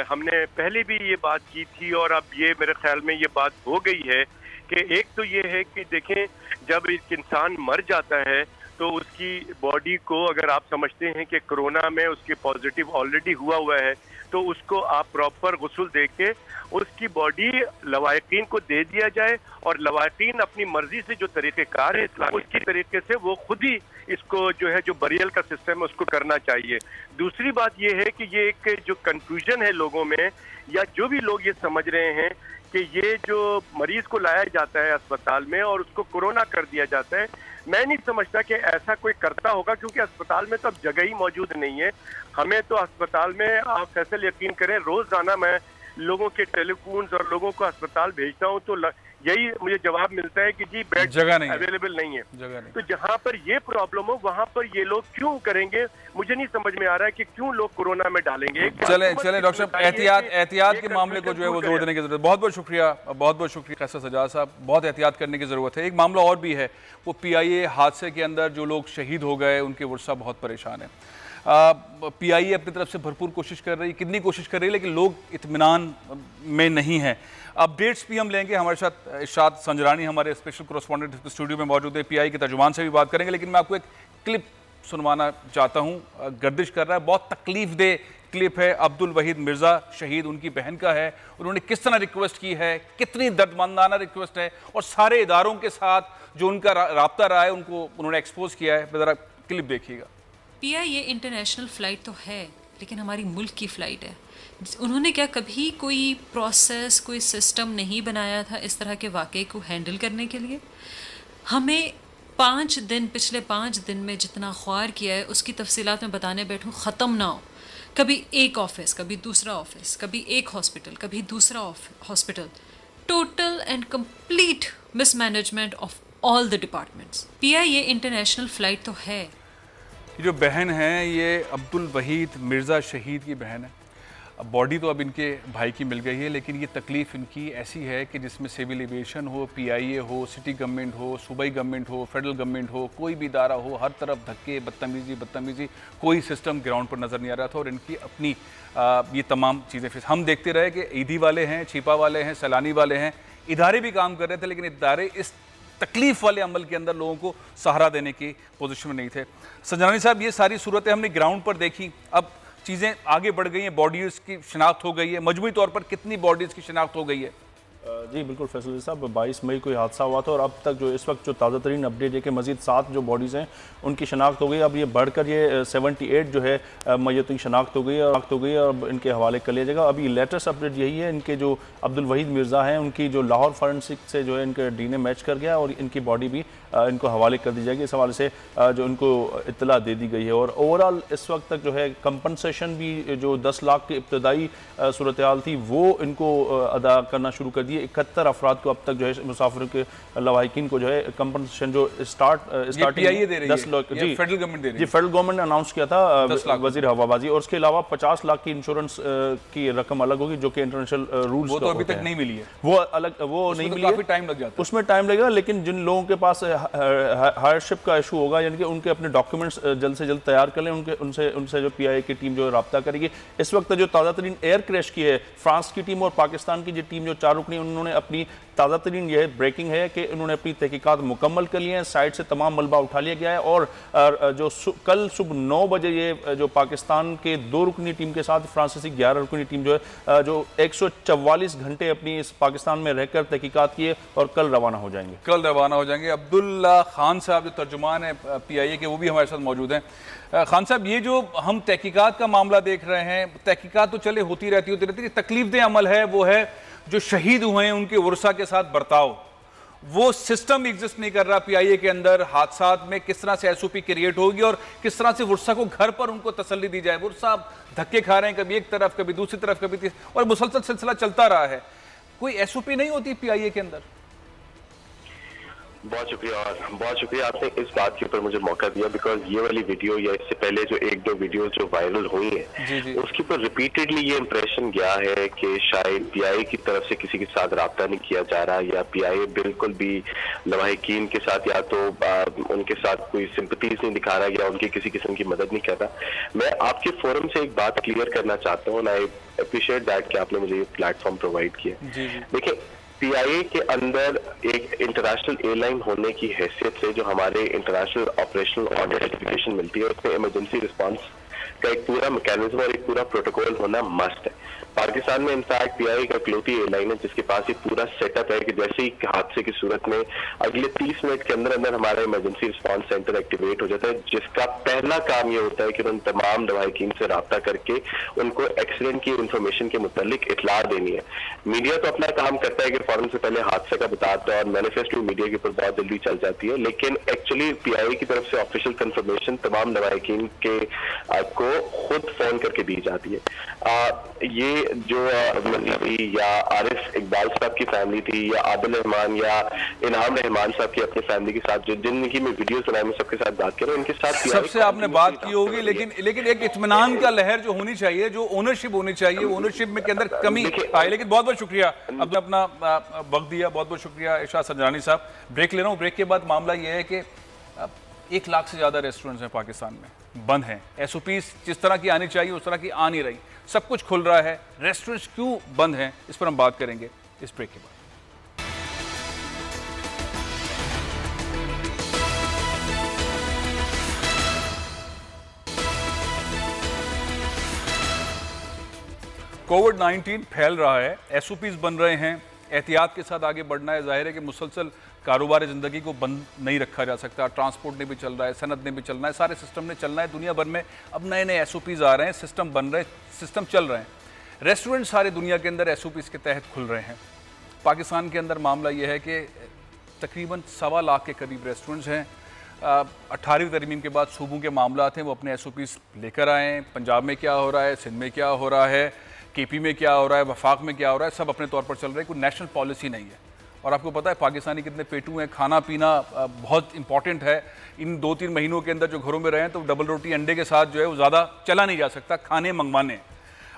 हमने पहले भी ये बात की थी और अब ये मेरे ख्याल में ये बात हो गई है कि एक तो ये है कि देखें, जब एक इंसान मर जाता है तो उसकी बॉडी को, अगर आप समझते हैं कि कोरोना में उसके पॉजिटिव ऑलरेडी हुआ है, तो उसको आप प्रॉपर गुस्ल दे के उसकी बॉडी लवाकिन को दे दिया जाए और लवाकिन अपनी मर्जी से जो तरीक़ेकार है इस्लाम उसकी तरीके से वो खुद ही इसको जो है, जो बरियल का सिस्टम है उसको करना चाहिए। दूसरी बात ये है कि ये एक जो कंफ्यूजन है लोगों में, या जो भी लोग ये समझ रहे हैं कि ये जो मरीज को लाया जाता है अस्पताल में और उसको कोरोना कर दिया जाता है, मैं नहीं समझता कि ऐसा कोई करता होगा, क्योंकि अस्पताल में तो अब जगह ही मौजूद नहीं है। हमें तो अस्पताल में, आप फैसल यकीन करें, रोजाना मैं लोगों के टेलीफोन्स और लोगों को अस्पताल भेजता हूं तो यही मुझे जवाब मिलता है कि जी बेड जगह नहीं अवेलेबल नहीं है। जगह नहीं। तो जहां पर ये प्रॉब्लम हो वहां पर ये लोग क्यों करेंगे, मुझे नहीं समझ में आ रहा है कि क्यों लोग कोरोना में डालेंगे। चलें डॉक्टर साहब, एहतियात के मामले को जो है वो जोड़ देने की जरूरत है। बहुत बहुत शुक्रिया कैसर सजाद साहब, बहुत एहतियात करने की जरूरत है। एक मामला और भी है, वो PIA हादसे के अंदर जो लोग शहीद हो गए उनके वर्सा बहुत परेशान है। PIA अपनी तरफ से भरपूर कोशिश कर रही है, कितनी कोशिश कर रही है, लेकिन लोग इत्मीनान में नहीं हैं। अपडेट्स भी हम लेंगे, हमारे साथ इरशाद संजरानी हमारे स्पेशल कोरेस्पोंडेंट स्टूडियो में मौजूद है, PIA के तर्जुमान से भी बात करेंगे। लेकिन मैं आपको एक क्लिप सुनवाना चाहता हूँ, गर्दिश कर रहा है, बहुत तकलीफ दे क्लिप है। अब्दुल वहीद मिर्ज़ा शहीद उनकी बहन का है, उन्होंने किस तरह रिक्वेस्ट की है, कितनी दर्दमंदाना रिक्वेस्ट है, और सारे इदारों के साथ जो उनका राब्ता रहा है उनको उन्होंने एक्सपोज किया है। ज़रा क्लिप देखिएगा। PIA इंटरनेशनल फ़्लाइट तो है, लेकिन हमारी मुल्क की फ़्लाइट है। उन्होंने क्या कभी कोई प्रोसेस, कोई सिस्टम नहीं बनाया था इस तरह के वाक़े को हैंडल करने के लिए? हमें पिछले 5 दिन में जितना ख्वार किया है उसकी तफसीलात में बताने बैठूँ ख़त्म ना हो। कभी एक ऑफिस, कभी दूसरा ऑफिस, कभी एक हॉस्पिटल, कभी दूसरा hospital, total and complete mismanagement of all the departments. PIA international flight तो है। ये जो बहन है, ये अब्दुल वहीद मिर्ज़ा शहीद की बहन है। अब बॉडी तो अब इनके भाई की मिल गई है, लेकिन ये तकलीफ़ इनकी ऐसी है कि जिसमें सिविल एविएशन हो, PIA हो, सिटी गवर्नमेंट हो, सूबाई गवर्नमेंट हो, फेडरल गवर्नमेंट हो, कोई भी इदारा हो, हर तरफ धक्के, बदतमीज़ी, कोई सिस्टम ग्राउंड पर नज़र नहीं आ रहा था। और इनकी अपनी ये तमाम चीज़ें फिर हम देखते रहे कि ईदी वाले हैं, छिपा वाले हैं, सैलानी वाले हैं, इदारे भी काम कर रहे थे, लेकिन इदारे इस तकलीफ वाले अमल के अंदर लोगों को सहारा देने की पोजीशन में नहीं थे। संजरानी साहब, ये सारी सूरतें हमने ग्राउंड पर देखी, अब चीज़ें आगे बढ़ गई हैं, बॉडीज़ की शिनाख्त हो गई है। मजमूई तौर पर कितनी बॉडीज़ की शिनाख्त हो गई है? जी बिल्कुल फैसल साहब, 22 मई को हादसा हुआ था और अब तक जो इस वक्त जो ताज़ा तरीन अपडेट है कि मज़ीद 7 जो बॉडीज़ हैं उनकी शनाख्त हो गई। अब ये बढ़कर ये 78 जो है मैयतों की शनाख्त हो गई है और अब इनके हवाले कर लिया जाएगा। अभी लेटेस्ट अपडेट यही है, इनके जो अब्दुल वहीद मिर्ज़ा हैं उनकी जो लाहौर फॉरेंसिक से जो है इनका DNA मैच कर गया और इनकी बॉडी भी इनको हवाले कर दी जाएगी। इस हवाले से जो इनको इत्तला दे दी गई है। और ओवरऑल इस वक्त तक जो है कंपनसेशन भी जो 10 लाख की इब्तदाई सूरत हाल थी वो इनको अदा करना शुरू कर दिए। 71 अफराद को अब तक जो है मुसाफिर के लवाहिकीन को जो है कंपनसेशन जो स्टार्टिंग 10 लाख जी फेडरल गवर्नमेंट ने अनाउंस किया था वजीर हवाबाजी, और उसके अलावा 50 लाख की इंश्योरेंस की रकम अलग होगी जो कि इंटरनेशनल रूल्स वो तो अभी तक नहीं मिली है, वो अलग वो नहीं मिली है, काफी टाइम लग जाता है, उसमें टाइम लगेगा। लेकिन जिन लोगों के पास हार्डशिप का इशू होगा, यानी कि उनके अपने डॉक्यूमेंट्स जल्द से जल्द तैयार कर लें, उनसे जो PIA की टीम जो रब्ता करेगी। इस वक्त जो ताज़ा तरीन एयर क्रैश की है, फ्रांस की टीम और पाकिस्तान की जो टीम जो 4 रुकनी, उन्होंने अपनी ताज़ा तरीन यह ब्रेकिंग है कि उन्होंने अपनी तहकीकात मुकम्मल कर लिए हैं, साइड से तमाम मलबा उठा लिया गया है। और जो कल सुबह 9 बजे ये जो पाकिस्तान के 2 रुकनी टीम के साथ फ्रांसीसी 11 रुकनी टीम जो है जो 144 घंटे अपनी इस पाकिस्तान में रहकर तहकीकात किए और कल रवाना हो जाएंगे। अब्दुल्ला खान साहब जो तर्जुमान है PIA के, वो भी हमारे साथ मौजूद हैं। खान साहब, ये जो हम तहकीकात का मामला देख रहे हैं, तहकीकात तो चले होती रहती है, तकलीफ दे अमल है वो है जो शहीद हुए हैं उनके वर्सा के साथ बर्ताव, वो सिस्टम एग्जिस्ट नहीं कर रहा PIA के अंदर। हादसात में किस तरह से SOP क्रिएट होगी और किस तरह से वर्सा को घर पर उनको तसल्ली दी जाए। वर्सा धक्के खा रहे हैं, कभी एक तरफ, कभी दूसरी तरफ, कभी तीसरी, और मुसलसल सिलसिला चलता रहा है। कोई SOP नहीं होती PIA के अंदर? बहुत शुक्रिया और बहुत शुक्रिया आपने इस बात के ऊपर मुझे मौका दिया, बिकॉज ये वाली वीडियो या इससे पहले जो एक दो वीडियो जो वायरल हुई है उसके ऊपर रिपीटेडली ये इंप्रेशन गया है कि शायद पीआईए की तरफ से किसी के साथ राब्ता नहीं किया जा रहा, या पीआईए बिल्कुल भी लवाहिकीन के साथ या तो उनके साथ कोई सिंपथीज नहीं दिखा रहा या उनकी किसी किस्म की मदद नहीं कर रहा। मैं आपके फोरम से एक बात क्लियर करना चाहता हूँ, आई अप्रिशिएट दैट कि आपने मुझे ये प्लेटफॉर्म प्रोवाइड किया। देखिए, पीआईए के अंदर एक इंटरनेशनल एयरलाइन होने की हैसियत से जो हमारे इंटरनेशनल ऑपरेशनल ऑर्डर सर्टिफिकेशन मिलती है, उसमें इमरजेंसी रिस्पांस का एक पूरा मैकेनिज्म और एक पूरा प्रोटोकॉल होना मस्ट है। पाकिस्तान में इनफैक्ट पीआईए का इकलौती एयरलाइन है जिसके पास एक पूरा सेटअप है कि जैसे ही हादसे की सूरत में अगले 30 मिनट के अंदर अंदर हमारा इमरजेंसी रिस्पांस सेंटर एक्टिवेट हो जाता है, जिसका पहला काम ये होता है कि उन तमाम लवाहिकीन से रब्ता करके उनको एक्सीडेंट की इंफॉर्मेशन के मुतालिक इतला देनी है। मीडिया तो अपना काम करता है कि फौरन से पहले हादसे का बताता है और मैनिफेस्ट भी मीडिया के ऊपर बहुत जल्दी चल जाती है, लेकिन एक्चुअली पीआईए की तरफ से ऑफिशियल कंफर्मेशन तमाम लवाहिकीन के को खुद फोन करके दी जाती है। ये जो मजीदी या आरिफ इकबाल साहब की फैमिली थी या आदिल रहमान या इनाम रहमान साहब की अपनी फैमिली के साथ जो जिंदगी में वीडियोस बनाए, मैं सबके साथ बात करूं, इनके साथ सबसे आपने बात की होगी, लेकिन एक इत्मीनान का लहर जो होनी चाहिए, जो ओनरशिप होनी चाहिए, ओनरशिप में के अंदर कमी आई। लेकिन बहुत बहुत शुक्रिया, अब अपना वक्त दिया, बहुत बहुत शुक्रिया इरशाद संजरानी साहब। ब्रेक ले रहा हूँ, ब्रेक के बाद मामला ये है कि 1 लाख से ज़्यादा रेस्टोरेंट्स हैं पाकिस्तान में, बंद हैं। एसओपीज जिस तरह की आनी चाहिए उस तरह की आ नहीं रही, सब कुछ खुल रहा है, रेस्टोरेंट्स क्यों बंद हैं, इस पर हम बात करेंगे इस ब्रेक के बाद। कोविड-19 फैल रहा है, एसओपीज बन रहे हैं, एहतियात के साथ आगे बढ़ना है। जाहिर है कि मुसलसल कारोबार ज़िंदगी को बंद नहीं रखा जा सकता। ट्रांसपोर्ट ने भी चल रहा है, सनद ने भी चलना है, सारे सिस्टम ने चलना है। दुनिया भर में अब नए नए एसओपीज आ रहे हैं, सिस्टम बन रहे हैं, सिस्टम चल रहे हैं। रेस्टोरेंट सारे दुनिया के अंदर एसओपीज के तहत खुल रहे हैं। पाकिस्तान के अंदर मामला यह है कि तकरीबन 1.25 लाख के करीब रेस्टोरेंट्स हैं। 18वीं तरमीम के बाद सूबों के मामला हैं वो अपने एसओपीज लेकर आएँ। पंजाब में क्या हो रहा है, सिंध में क्या हो रहा है, केपी में क्या हो रहा है, वफाक में क्या हो रहा है, सब अपने तौर पर चल रहा है। कोई नेशनल पॉलिसी नहीं है। और आपको पता है पाकिस्तानी कितने पेटू हैं, खाना पीना बहुत इंपॉर्टेंट है। इन 2-3 महीनों के अंदर जो घरों में रहे हैं तो डबल रोटी अंडे के साथ जो है वो ज़्यादा चला नहीं जा सकता, खाने मंगवाने।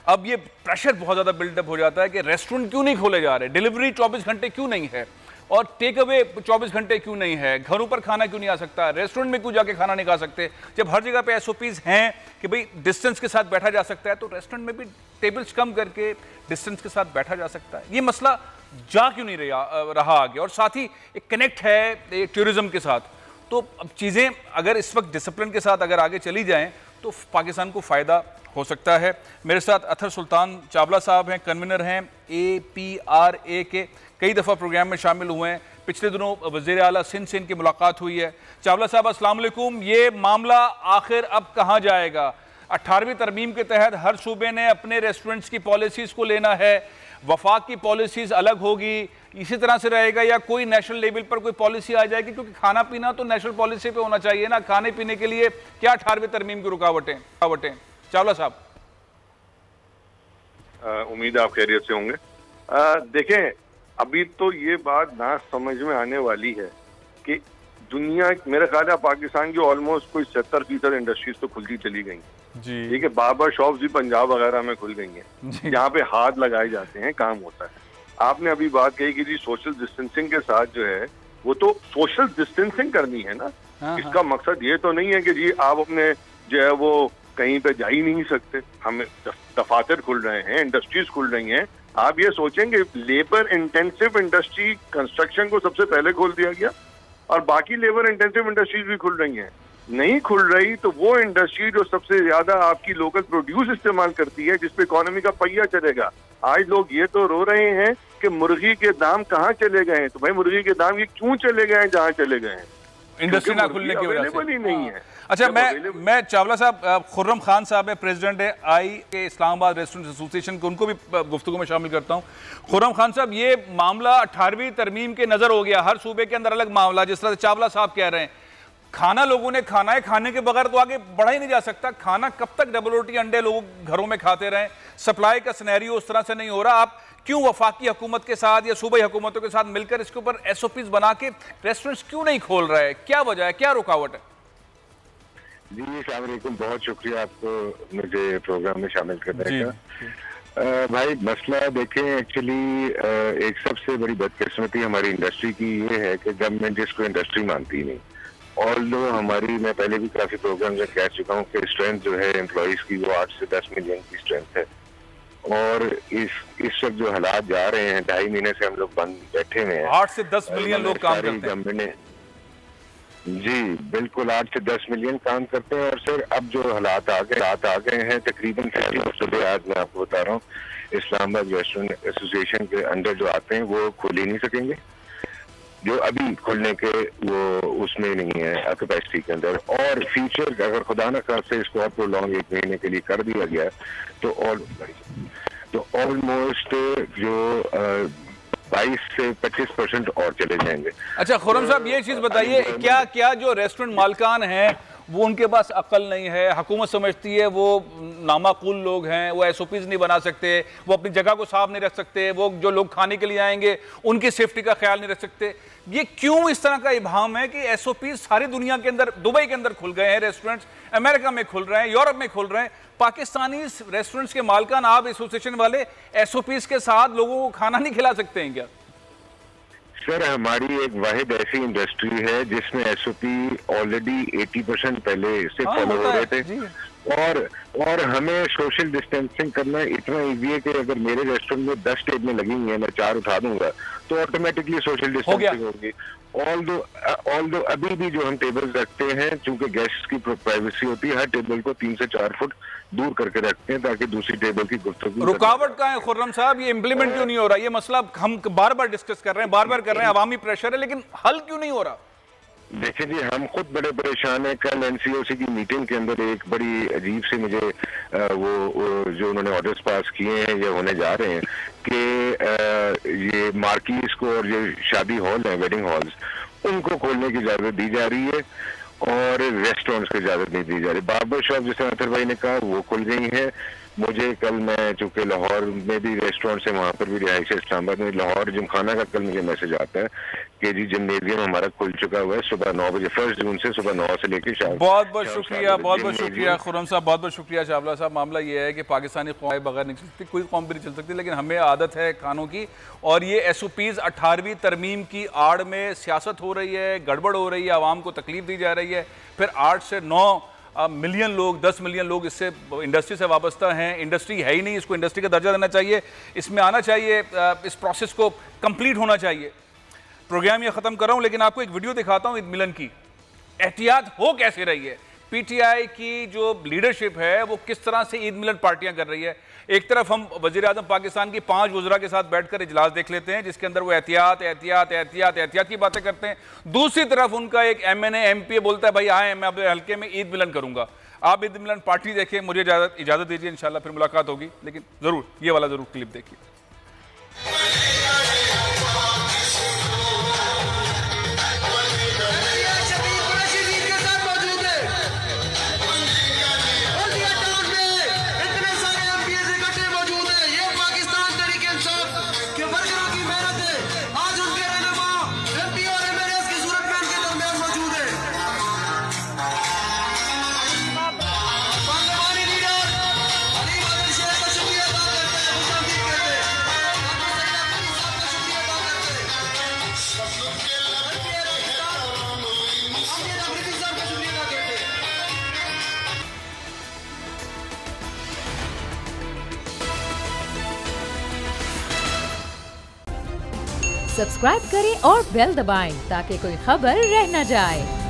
अब ये प्रेशर बहुत ज़्यादा बिल्डअप हो जाता है कि रेस्टोरेंट क्यों नहीं खोले जा रहे, डिलीवरी 24 घंटे क्यों नहीं है, और टेक अवे 24 घंटे क्यों नहीं है, घरों पर खाना क्यों नहीं आ सकता, रेस्टोरेंट में क्यों जाके खाना नहीं खा सकते। जब हर जगह पे एसओपीज हैं कि भाई डिस्टेंस के साथ बैठा जा सकता है, तो रेस्टोरेंट में भी टेबल्स कम करके डिस्टेंस के साथ बैठा जा सकता है। ये मसला जा क्यों नहीं रहा आगे, और साथ ही एक कनेक्ट है टूरिज्म के साथ। तो अब चीज़ें अगर इस वक्त डिसिप्लिन के साथ अगर आगे चली जाएं तो पाकिस्तान को फ़ायदा हो सकता है। मेरे साथ अथर सुल्तान चावला साहब हैं, कन्वीनर हैं APRA के, कई दफ़ा प्रोग्राम में शामिल हुए हैं। पिछले दिनों वज़ीर आला सिंध से इनकी मुलाकात हुई है। चावला साहब अस्सलाम वालेकुम, ये मामला आखिर अब कहाँ जाएगा? 18वीं तरमीम के तहत हर सूबे ने अपने रेस्टोरेंट्स की पॉलिसीज़ को लेना है, वफाक की पॉलिसीज़ अलग होगी, इसी तरह से रहेगा, या कोई नेशनल लेवल पर कोई पॉलिसी आ जाएगी? क्योंकि खाना पीना तो नेशनल पॉलिसी पे होना चाहिए ना, खाने पीने के लिए क्या 18वीं तरमीम की रुकावटें? चावला साहब, उम्मीद है आप खैरियत से होंगे। देखें, अभी तो ये बात ना समझ में आने वाली है कि दुनिया, मेरा ख्याल है पाकिस्तान की ऑलमोस्ट कोई 70% इंडस्ट्रीज तो खुलती चली गई जी। ठीक है, बार्बर शॉप्स भी पंजाब वगैरह में खुल गई हैं, जहाँ पे हाथ लगाए जाते हैं, काम होता है। आपने अभी बात कही कि जी सोशल डिस्टेंसिंग के साथ जो है वो तो सोशल डिस्टेंसिंग करनी है ना। इसका मकसद ये तो नहीं है कि जी आप अपने जो है वो कहीं पे जा ही नहीं सकते। हमें दफातर खुल रहे हैं, इंडस्ट्रीज खुल रही हैं। आप ये सोचेंगे लेबर इंटेंसिव इंडस्ट्री कंस्ट्रक्शन को सबसे पहले खोल दिया गया और बाकी लेबर इंटेंसिव इंडस्ट्रीज भी खुल रही हैं। नहीं खुल रही तो वो इंडस्ट्री जो सबसे ज्यादा आपकी लोकल प्रोड्यूस इस्तेमाल करती है, जिसपे इकोनॉमी का पहिया चलेगा। आज लोग ये तो रो रहे हैं कि मुर्गी के दाम कहाँ चले गए हैं। तो भाई मुर्गी के दाम ये क्यों चले गए हैं जहाँ चले गए हैं? इंडस्ट्री ना खुलने की वजह से ही नहीं है। अच्छा, मैं चावला साहब, खुर्रम खान साहब है, प्रेसिडेंट है आई के इस्लामाबाद रेस्टोरेंट एसोसिएशन के, उनको भी गुफ्तगू में शामिल करता हूँ। खुर्रम खान साहब, ये मामला 18वीं तरमीम के नजर हो गया, हर सूबे के अंदर अलग मामला, जिस तरह से चावला साहब कह रहे हैं, खाना लोगों ने खाना है, खाने के बगैर तो आगे बढ़ा ही नहीं जा सकता। खाना कब तक डबल रोटी अंडे लोग घरों में खाते रहें? सप्लाई का सिनेरियो उस तरह से नहीं हो रहा। आप क्यों वफाकी हुकूमत के साथ या सूबाई हुकूमतों के साथ मिलकर इसके ऊपर SOPs बना के रेस्टोरेंट्स क्यों नहीं खोल रहे हैं? क्या वजह है, क्या रुकावट है? जी अस्सलाम वालेकुम, बहुत शुक्रिया आपको मुझे प्रोग्राम में शामिल करने का। भाई मसला देखें, एक्चुअली एक सबसे बड़ी बदकिस्मती हमारी इंडस्ट्री की ये है कि गवर्नमेंट इसको इंडस्ट्री मानती नहीं। और लो हमारी, मैं पहले भी काफी प्रोग्राम में कह चुका हूँ कि स्ट्रेंथ जो है एम्प्लॉइज की वो 8 से 10 मिलियन की स्ट्रेंथ है। और इस वक्त जो हालात जा रहे हैं, 2.5 महीने से हम लोग बंद बैठे हुए हैं। 8 से 10 मिलियन लोग काम करते हैं। जी बिल्कुल, 8 से 10 मिलियन काम करते हैं। और सर अब जो हालात आ गए हैं, तकरीबन 50% आज मैं आपको बता रहा हूँ इस्लामाबाद रेस्टोरेंट एसोसिएशन के अंडर जो आते हैं वो खोल ही नहीं सकेंगे, जो अभी खुलने के वो उसमें नहीं है कैपेसिटी के अंदर। और फ्यूचर अगर खुदा न खास्ते इसको और प्रोलॉन्ग 1 महीने के लिए कर दिया गया तो ऑलमोस्ट जो 22 से 25% और चले जाएंगे। अच्छा खुर्रम साहब, ये चीज बताइए, क्या जो रेस्टोरेंट मालिकान हैं वो उनके पास अकल नहीं है? हुकूमत समझती है वो नामाकूल लोग हैं, वो SOPs नहीं बना सकते, वो अपनी जगह को साफ नहीं रख सकते, वो जो लोग खाने के लिए आएंगे उनकी सेफ्टी का ख्याल नहीं रख सकते। ये क्यों इस तरह का इबाम है कि SOPs सारी दुनिया के अंदर, दुबई के अंदर खुल गए हैं रेस्टोरेंट्स, अमेरिका में खुल रहे हैं, यूरोप में खुल रहे हैं, पाकिस्तानी रेस्टोरेंट्स के मालिकान, आप एसोसिएशन वाले SOPs के साथ लोगों को खाना नहीं खिला सकते हैं क्या? सर हमारी एक वाहिद ऐसी इंडस्ट्री है जिसमें SOP ऑलरेडी 80% पहले से फॉलो हो रहे थे। और हमें सोशल डिस्टेंसिंग करना इतना इजी है कि अगर मेरे रेस्टोरेंट में 10 टेबलें लगी हुई हैं, मैं 4 उठा दूंगा तो ऑटोमेटिकली सोशल डिस्टेंसिंग होगी। ऑल्दो अभी भी जो हम टेबल रखते हैं, चूंकि गेस्ट की प्राइवेसी होती है, हर टेबल को 3 से 4 फुट दूर करके रखते हैं ताकि दूसरी टेबल की गुफ्तगू। रुकावट कहाँ है खुर्रम साहब? ये इंप्लीमेंट क्यों नहीं हो रहा? ये मसला हम बार बार डिस्कस कर रहे हैं, बार बार कर रहे हैं, अवामी प्रेशर है, लेकिन हल क्यों नहीं हो रहा? देखिए जी, हम खुद बड़े परेशान हैं। कल NCOC की मीटिंग के अंदर एक बड़ी अजीब सी मुझे वो जो उन्होंने ऑर्डर्स पास किए हैं या होने जा रहे हैं कि ये मार्कीज को और ये शादी हॉल है, वेडिंग हॉल्स, उनको खोलने की इजाजत दी जा रही है और रेस्टोरेंट्स की इजाजत नहीं दी जा रही। बार्बर शॉप जैसे अतर भाई ने कहा वो खुल गई है। मुझे कल, मैं चूंकि लाहौर में भी रेस्टोरेंट है, वहाँ पर भी रिहाइश है इस्लामाबाद में, लाहौर जिमखाना का कल मुझे मैसेज आता है कि जी जिम्नेजियम हमारा खुल चुका हुआ है सुबह 9 बजे, 1 जून से सुबह 9 से लेकर शाम। बहुत बहुत शुक्रिया खुर्रम साहब, बहुत बहुत शुक्रिया चावला साहब। मामला ये है कि पाकिस्तानी कौम बगैर नहीं चल सकती, कोई कौम भी नहीं चल सकती, लेकिन हमें आदत है खानों की। और ये SOPs 18वीं तरमीम की आड़ में सियासत हो रही है, गड़बड़ हो रही है, आवाम को तकलीफ दी जा रही है। फिर 8 से 9 मिलियन लोग, 10 मिलियन लोग इससे इंडस्ट्री से वाबस्ता हैं। इंडस्ट्री है ही नहीं, इसको इंडस्ट्री का दर्जा देना चाहिए, इसमें आना चाहिए, इस प्रोसेस को कंप्लीट होना चाहिए। प्रोग्राम ये ख़त्म कर रहा हूँ, लेकिन आपको एक वीडियो दिखाता हूँ ईद मिलन की। एहतियात हो कैसे रही है, PTI की जो लीडरशिप है वो किस तरह से ईद मिलन पार्टियां कर रही है। एक तरफ हम वज़ीर आज़म पाकिस्तान की 5 वज़रा के साथ बैठकर इजलास देख लेते हैं जिसके अंदर वो एहतियात की बातें करते हैं। दूसरी तरफ उनका एक MNA MP बोलता है भाई आए मैं अपने हल्के में ईद मिलन करूंगा। आप ईद मिलन पार्टी देखें, मुझे इजाज़त दीजिए, इंशाल्लाह फिर मुलाकात होगी, लेकिन ज़रूर ये वाला ज़रूर क्लिप देखिए। सब्सक्राइब करें और बेल दबाएं ताकि कोई खबर रह न जाए।